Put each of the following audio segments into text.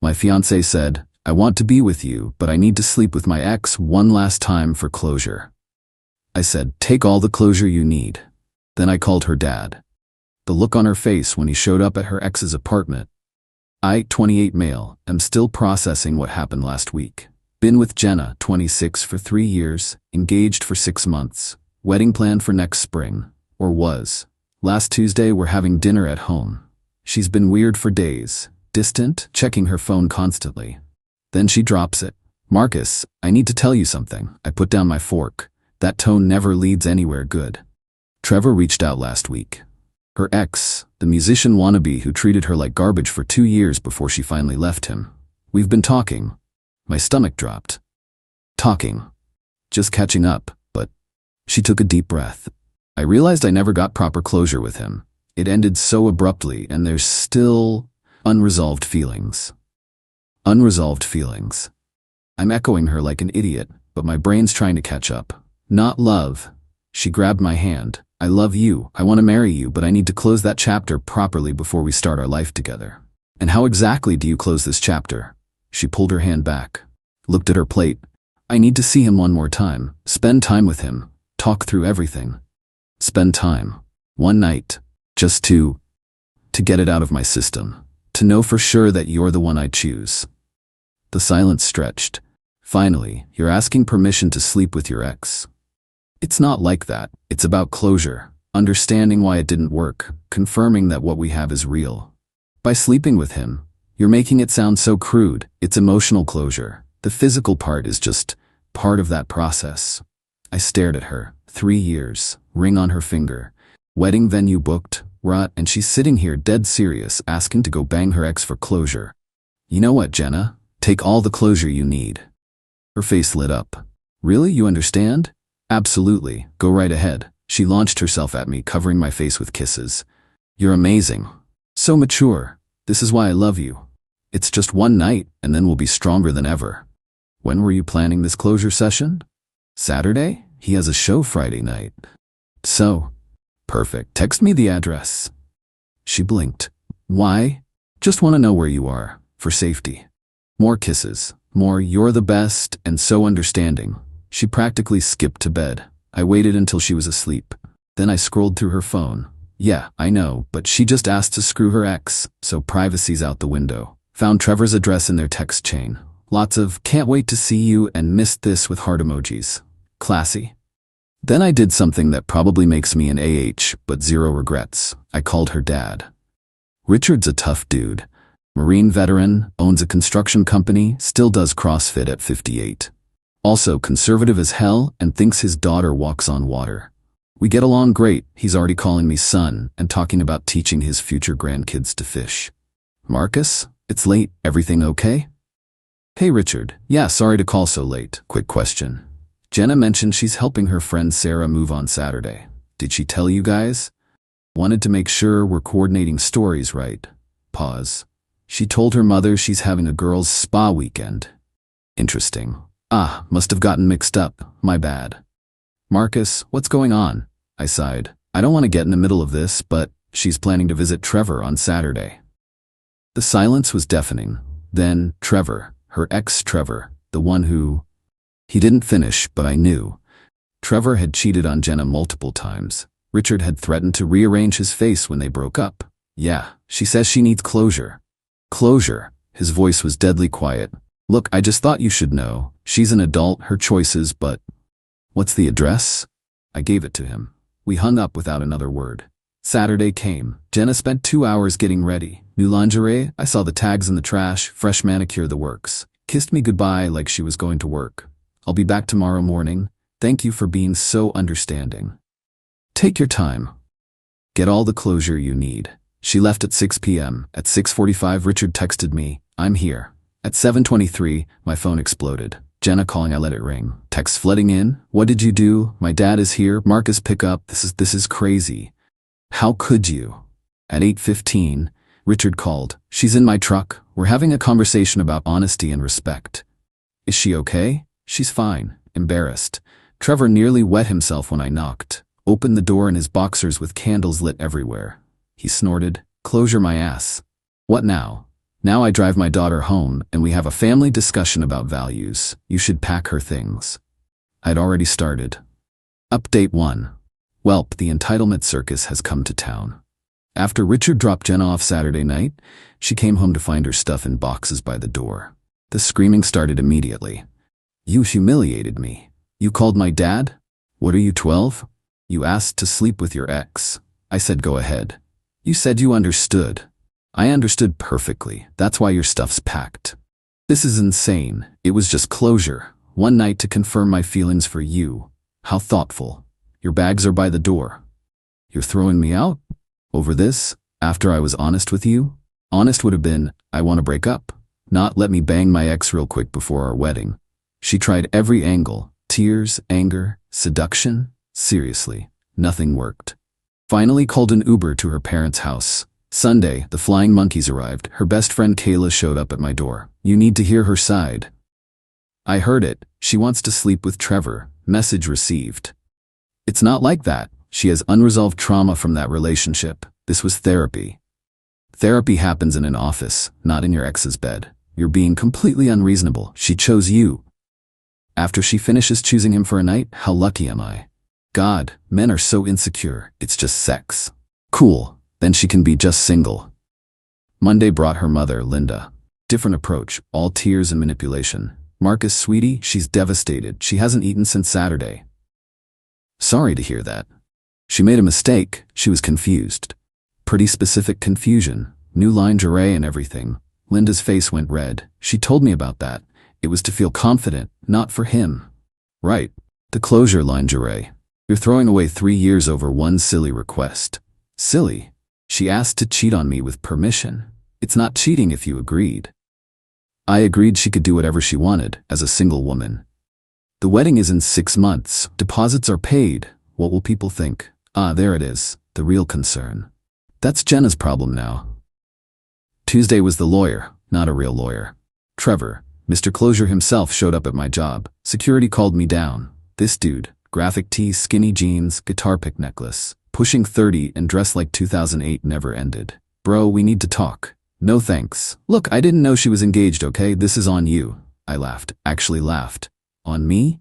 My fiancé said, "I want to be with you, but I need to sleep with my ex one last time for closure." I said, "Take all the closure you need." Then I called her dad. The look on her face when he showed up at her ex's apartment. I, 28 male, am still processing what happened last week. Been with Jenna, 26, for 3 years, engaged for 6 months, wedding planned for next spring, or was. Last Tuesday we're having dinner at home. She's been weird for days, distant, checking her phone constantly. Then she drops it. "Marcus, I need to tell you something." I put down my fork. That tone never leads anywhere good. Trevor reached out last week. Her ex, the musician wannabe who treated her like garbage for 2 years before she finally left him. We've been talking. My stomach dropped. Talking. Just catching up, but she took a deep breath. I realized I never got proper closure with him. It ended so abruptly, and there's still unresolved feelings. Unresolved feelings. I'm echoing her like an idiot, but my brain's trying to catch up. Not love. She grabbed my hand. "I love you, I want to marry you, but I need to close that chapter properly before we start our life together." "And how exactly do you close this chapter?" She pulled her hand back, looked at her plate. "I need to see him one more time, spend time with him, talk through everything." Spend time. One night. Just to get it out of my system. To know for sure that you're the one I choose. The silence stretched. "Finally, you're asking permission to sleep with your ex." "It's not like that. It's about closure, understanding why it didn't work, confirming that what we have is real. By sleeping with him, you're making it sound so crude. It's emotional closure. The physical part is just part of that process." I stared at her. 3 years, ring on her finger, wedding venue booked, and she's sitting here dead serious, asking to go bang her ex for closure. "You know what, Jenna? Take all the closure you need." Her face lit up. "Really? You understand?" "Absolutely. Go right ahead." She launched herself at me, covering my face with kisses. "You're amazing. So mature. This is why I love you. It's just one night, and then we'll be stronger than ever." "When were you planning this closure session?" "Saturday? He has a show Friday night." "So, perfect. Text me the address." She blinked. "Why?" "Just want to know where you are, for safety." More kisses. More "you're the best" and so understanding. She practically skipped to bed. I waited until she was asleep. Then I scrolled through her phone. Yeah, I know, but she just asked to screw her ex, so privacy's out the window. Found Trevor's address in their text chain. Lots of "can't wait to see you" and "missed this" with heart emojis. Classy. Then I did something that probably makes me an AH, but zero regrets. I called her dad. Richard's a tough dude. Marine veteran, owns a construction company, still does CrossFit at 58. Also conservative as hell and thinks his daughter walks on water. We get along great. He's already calling me son and talking about teaching his future grandkids to fish. "Marcus, it's late. Everything okay?" "Hey Richard, yeah, sorry to call so late. Quick question. Jenna mentioned she's helping her friend Sarah move on Saturday. Did she tell you guys?" "Wanted to make sure we're coordinating stories right." Pause. "She told her mother she's having a girls' spa weekend." "Interesting. Must have gotten mixed up. My bad." "Marcus, what's going on?" I sighed. "I don't want to get in the middle of this, but she's planning to visit Trevor on Saturday." The silence was deafening. Then Trevor, her ex Trevor, the one who... He didn't finish, but I knew. Trevor had cheated on Jenna multiple times. Richard had threatened to rearrange his face when they broke up. "Yeah, she says she needs closure." "Closure?" His voice was deadly quiet. "Look, I just thought you should know. She's an adult, her choices, but..." "What's the address?" I gave it to him. We hung up without another word. Saturday came. Jenna spent 2 hours getting ready. New lingerie, I saw the tags in the trash, fresh manicure, the works. Kissed me goodbye like she was going to work. "I'll be back tomorrow morning. Thank you for being so understanding." Take your time. Get all the closure you need. She left at 6 p.m. At 6:45, Richard texted me, "I'm here." At 7:23, my phone exploded. Jenna calling, I let it ring. Texts flooding in. "What did you do? My dad is here. Marcus, pick up. This is crazy. How could you?" At 8:15, Richard called. "She's in my truck. We're having a conversation about honesty and respect." "Is she okay?" "She's fine." Embarrassed. Trevor nearly wet himself when I knocked. Opened the door in his boxers with candles lit everywhere. He snorted, "Closure my ass." "What now?" Now I drive my daughter home and we have a family discussion about values. You should pack her things. I'd already started. Update 1. Welp, the entitlement circus has come to town. After Richard dropped Jenna off Saturday night, she came home to find her stuff in boxes by the door. The screaming started immediately. You humiliated me. You called my dad? What are you, 12? You asked to sleep with your ex. I said go ahead. You said you understood. I understood perfectly. That's why your stuff's packed. This is insane. It was just closure. One night to confirm my feelings for you. How thoughtful. Your bags are by the door. You're throwing me out? Over this? After I was honest with you? Honest would have been, I want to break up. Not let me bang my ex real quick before our wedding. She tried every angle. Tears, anger, seduction. Seriously, nothing worked. Finally called an Uber to her parents' house. Sunday, the flying monkeys arrived. Her best friend Kayla showed up at my door. You need to hear her side. I heard it. She wants to sleep with Trevor. Message received. It's not like that. She has unresolved trauma from that relationship. This was therapy. Therapy happens in an office, not in your ex's bed. You're being completely unreasonable. She chose you. After she finishes choosing him for a night, how lucky am I? God, men are so insecure. It's just sex. Cool. Then she can be just single. Monday brought her mother, Linda. Different approach, all tears and manipulation. Marcus, sweetie, she's devastated. She hasn't eaten since Saturday. Sorry to hear that. She made a mistake. She was confused. Pretty specific confusion. New lingerie and everything. Linda's face went red. She told me about that. It was to feel confident, not for him. Right. The closure lingerie. You're throwing away 3 years over one silly request. Silly. She asked to cheat on me with permission. It's not cheating if you agreed. I agreed she could do whatever she wanted, as a single woman. The wedding is in 6 months. Deposits are paid. What will people think? Ah, there it is. The real concern. That's Jenna's problem now. Tuesday was the lawyer, not a real lawyer. Trevor, Mr. Closure himself, showed up at my job. Security called me down. This dude, graphic tee, skinny jeans, guitar pick necklace. Pushing 30 and dressed like 2008 never ended. Bro, we need to talk. No thanks. Look, I didn't know she was engaged, okay? This is on you. I laughed. Actually laughed. On me?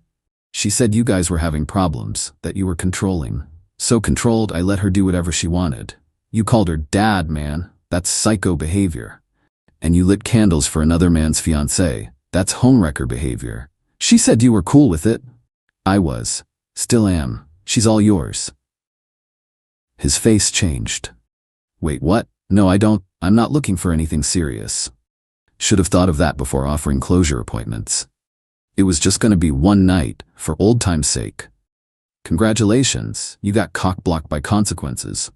She said you guys were having problems, that you were controlling. So controlled, I let her do whatever she wanted. You called her dad, man. That's psycho behavior. And you lit candles for another man's fiancée. That's homewrecker behavior. She said you were cool with it. I was. Still am. She's all yours. His face changed. Wait, what? No, I'm not looking for anything serious. Should have thought of that before offering closure appointments. It was just gonna be one night, for old time's sake. Congratulations, you got cock-blocked by consequences.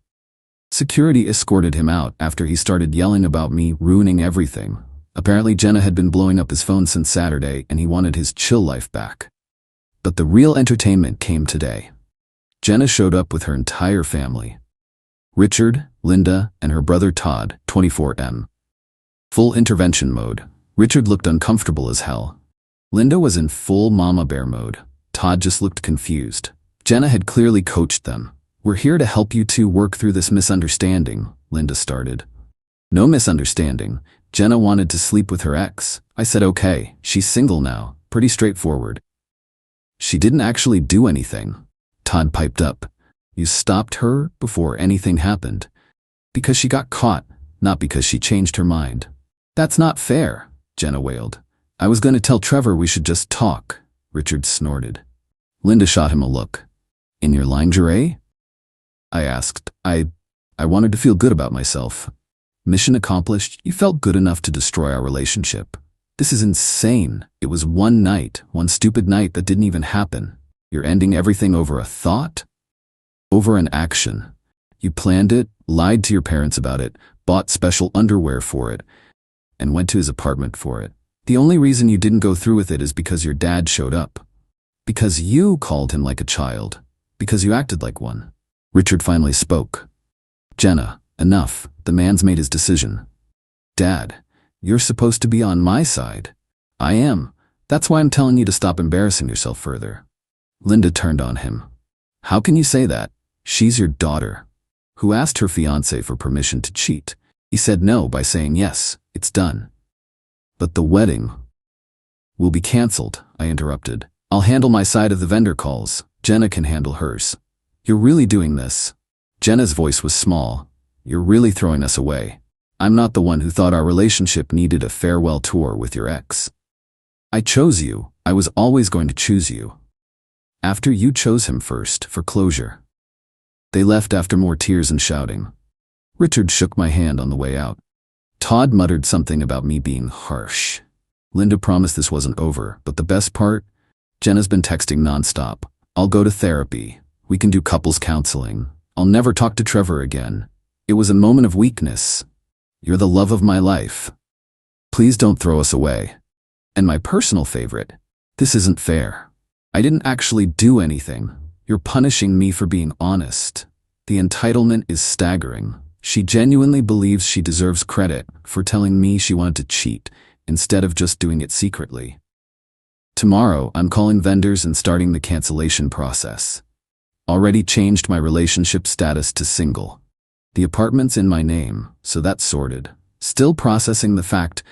Security escorted him out after he started yelling about me ruining everything. Apparently Jenna had been blowing up his phone since Saturday and he wanted his chill life back. But the real entertainment came today. Jenna showed up with her entire family. Richard, Linda, and her brother Todd, 24M. Full intervention mode. Richard looked uncomfortable as hell. Linda was in full mama bear mode. Todd just looked confused. Jenna had clearly coached them. We're here to help you two work through this misunderstanding, Linda started. No misunderstanding. Jenna wanted to sleep with her ex. I said okay, she's single now. Pretty straightforward. She didn't actually do anything. Todd piped up. You stopped her before anything happened. Because she got caught, not because she changed her mind. That's not fair, Jenna wailed. I was going to tell Trevor we should just talk, Richard snorted. Linda shot him a look. In your lingerie? I asked. I wanted to feel good about myself. Mission accomplished. You felt good enough to destroy our relationship. This is insane. It was one night, one stupid night that didn't even happen. You're ending everything over a thought? Over an action. You planned it, lied to your parents about it, bought special underwear for it, and went to his apartment for it. The only reason you didn't go through with it is because your dad showed up. Because you called him like a child. Because you acted like one. Richard finally spoke. Jenna, enough. The man's made his decision. Dad, you're supposed to be on my side. I am. That's why I'm telling you to stop embarrassing yourself further. Linda turned on him. How can you say that? She's your daughter. Who asked her fiancé for permission to cheat? He said no by saying yes. It's done. But the wedding will be canceled, I interrupted. I'll handle my side of the vendor calls. Jenna can handle hers. You're really doing this? Jenna's voice was small. You're really throwing us away. I'm not the one who thought our relationship needed a farewell tour with your ex. I chose you. I was always going to choose you. After you chose him first for closure. They left after more tears and shouting. Richard shook my hand on the way out. Todd muttered something about me being harsh. Linda promised this wasn't over, but the best part? Jenna's been texting nonstop. I'll go to therapy. We can do couples counseling. I'll never talk to Trevor again. It was a moment of weakness. You're the love of my life. Please don't throw us away. And my personal favorite, this isn't fair. I didn't actually do anything. You're punishing me for being honest. The entitlement is staggering. She genuinely believes she deserves credit for telling me she wanted to cheat instead of just doing it secretly. Tomorrow, I'm calling vendors and starting the cancellation process. Already changed my relationship status to single. The apartment's in my name, so that's sorted. Still processing the fact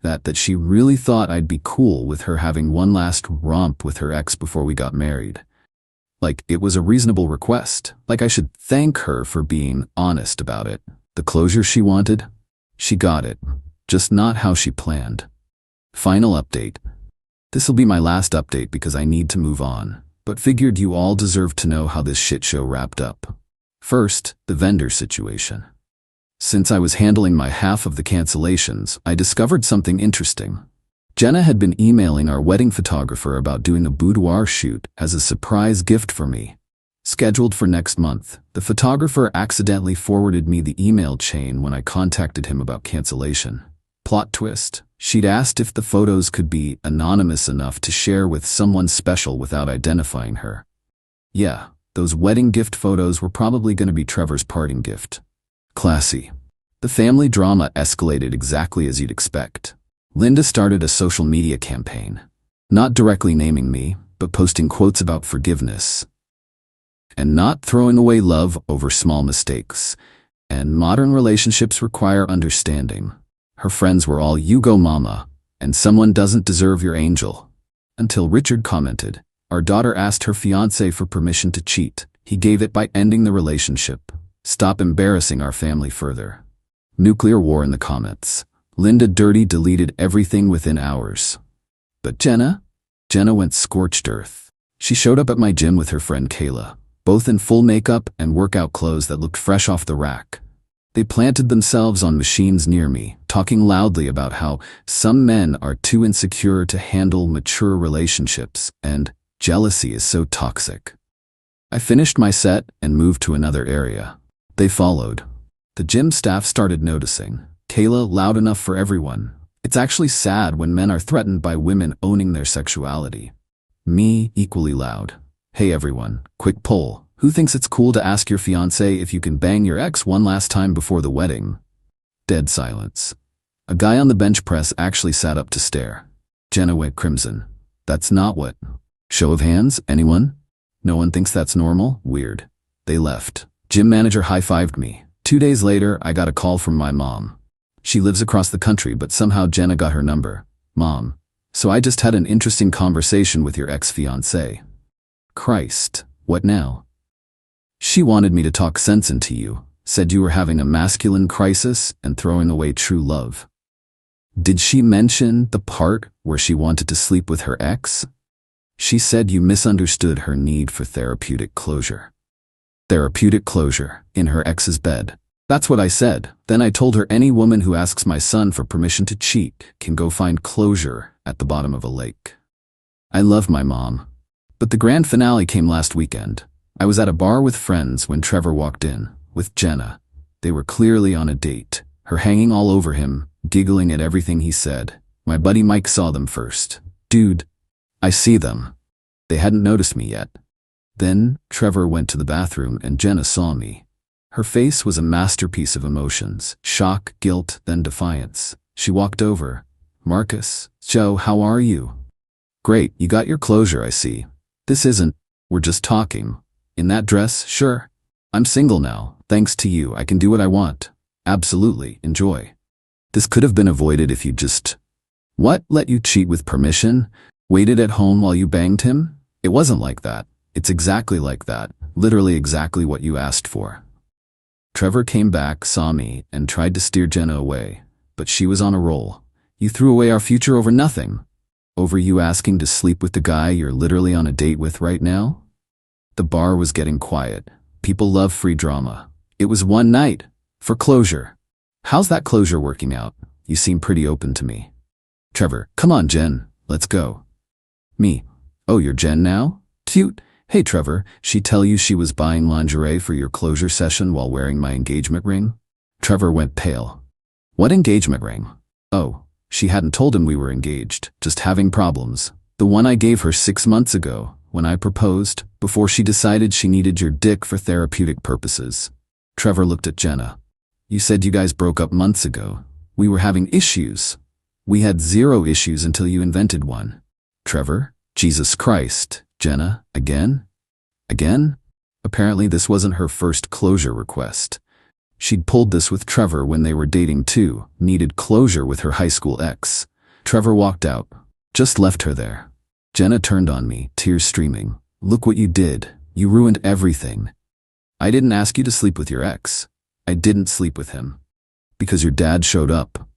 that she really thought I'd be cool with her having one last romp with her ex before we got married. Like it was a reasonable request. Like I should thank her for being honest about it. The closure she wanted? She got it. Just not how she planned. Final update. This'll be my last update because I need to move on, but figured you all deserve to know how this shit show wrapped up. First, the vendor situation. Since I was handling my half of the cancellations, I discovered something interesting. Jenna had been emailing our wedding photographer about doing a boudoir shoot as a surprise gift for me. Scheduled for next month, the photographer accidentally forwarded me the email chain when I contacted him about cancellation. Plot twist, she'd asked if the photos could be anonymous enough to share with someone special without identifying her. Yeah, those wedding gift photos were probably going to be Trevor's parting gift. Classy. The family drama escalated exactly as you'd expect. Linda started a social media campaign, not directly naming me, but posting quotes about forgiveness and not throwing away love over small mistakes. And modern relationships require understanding. Her friends were all, "You go mama," and "Someone doesn't deserve your angel." Until Richard commented, "Our daughter asked her fiancé for permission to cheat. He gave it by ending the relationship. Stop embarrassing our family further." Nuclear war in the comments. Linda Dirty deleted everything within hours. But Jenna went scorched earth. She showed up at my gym with her friend Kayla, both in full makeup and workout clothes that looked fresh off the rack. They planted themselves on machines near me, talking loudly about how some men are too insecure to handle mature relationships and jealousy is so toxic. I finished my set and moved to another area. They followed. The gym staff started noticing. Kayla, loud enough for everyone. It's actually sad when men are threatened by women owning their sexuality. Me, equally loud. Hey everyone, quick poll. Who thinks it's cool to ask your fiancé if you can bang your ex one last time before the wedding? Dead silence. A guy on the bench press actually sat up to stare. Jenna went crimson. That's not what. Show of hands, anyone? No one thinks that's normal? Weird. They left. Gym manager high-fived me. 2 days later, I got a call from my mom. She lives across the country, but somehow Jenna got her number. Mom. So I just had an interesting conversation with your ex-fiancé. Christ, what now? She wanted me to talk sense into you, said you were having a masculine crisis and throwing away true love. Did she mention the part where she wanted to sleep with her ex? She said you misunderstood her need for therapeutic closure. Therapeutic closure, in her ex's bed. That's what I said. Then I told her any woman who asks my son for permission to cheat can go find closure at the bottom of a lake. I love my mom. But the grand finale came last weekend. I was at a bar with friends when Trevor walked in, with Jenna. They were clearly on a date, her hanging all over him, giggling at everything he said. My buddy Mike saw them first. Dude, I see them. They hadn't noticed me yet. Then Trevor went to the bathroom and Jenna saw me. Her face was a masterpiece of emotions, shock, guilt, then defiance. She walked over. Marcus, Joe, how are you? Great, you got your closure, I see. This isn't, we're just talking. In that dress, sure. I'm single now. Thanks to you, I can do what I want. Absolutely, enjoy. This could have been avoided if you just, what, let you cheat with permission? Waited at home while you banged him? It wasn't like that. It's exactly like that. Literally exactly what you asked for. Trevor came back, saw me, and tried to steer Jenna away. But she was on a roll. You threw away our future over nothing. Over you asking to sleep with the guy you're literally on a date with right now? The bar was getting quiet. People love free drama. It was one night. For closure. How's that closure working out? You seem pretty open to me. Trevor, come on, Jen. Let's go. Me. Oh, you're Jen now? Cute. Hey, Trevor, she tell you she was buying lingerie for your closure session while wearing my engagement ring? Trevor went pale. What engagement ring? Oh, she hadn't told him we were engaged, just having problems. The one I gave her 6 months ago, when I proposed, before she decided she needed your dick for therapeutic purposes. Trevor looked at Jenna. You said you guys broke up months ago. We were having issues. We had 0 issues until you invented one. Trevor? Jesus Christ. Jenna? Again? Again? Apparently this wasn't her first closure request. She'd pulled this with Trevor when they were dating too, needed closure with her high school ex. Trevor walked out. Just left her there. Jenna turned on me, tears streaming. Look what you did. You ruined everything. I didn't ask you to sleep with your ex. I didn't sleep with him. Because your dad showed up.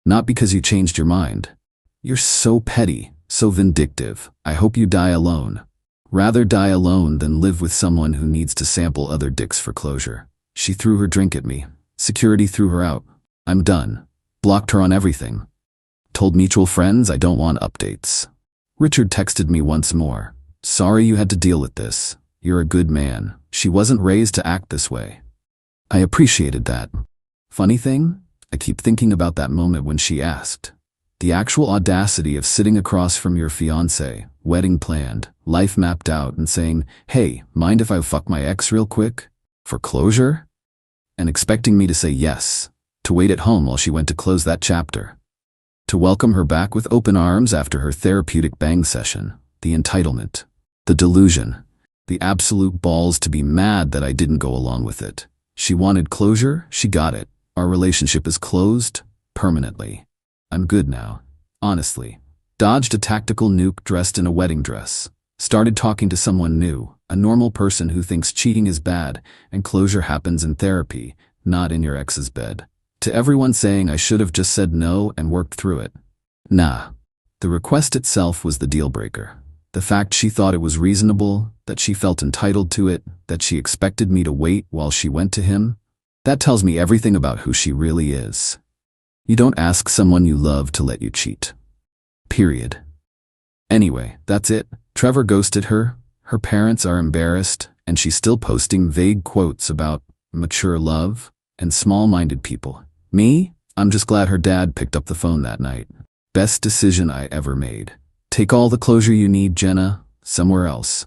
Not because you changed your mind. You're so petty, so vindictive. I hope you die alone. Rather die alone than live with someone who needs to sample other dicks for closure. She threw her drink at me. Security threw her out. I'm done. Blocked her on everything. Told mutual friends I don't want updates. Richard texted me once more. Sorry you had to deal with this. You're a good man. She wasn't raised to act this way. I appreciated that. Funny thing? I keep thinking about that moment when she asked. The actual audacity of sitting across from your fiancé, wedding planned, life mapped out, and saying, hey, mind if I fuck my ex real quick? For closure? And expecting me to say yes. To wait at home while she went to close that chapter. To welcome her back with open arms after her therapeutic bang session. The entitlement. The delusion. The absolute balls to be mad that I didn't go along with it. She wanted closure, she got it. Our relationship is closed, permanently. I'm good now. Honestly. Dodged a tactical nuke dressed in a wedding dress. Started talking to someone new, a normal person who thinks cheating is bad, and closure happens in therapy, not in your ex's bed. To everyone saying I should have just said no and worked through it. Nah. The request itself was the deal breaker. The fact she thought it was reasonable, that she felt entitled to it, that she expected me to wait while she went to him, that tells me everything about who she really is. You don't ask someone you love to let you cheat. Period. Anyway, that's it. Trevor ghosted her, her parents are embarrassed, and she's still posting vague quotes about mature love and small-minded people. Me? I'm just glad her dad picked up the phone that night. Best decision I ever made. Take all the closure you need, Jenna, somewhere else.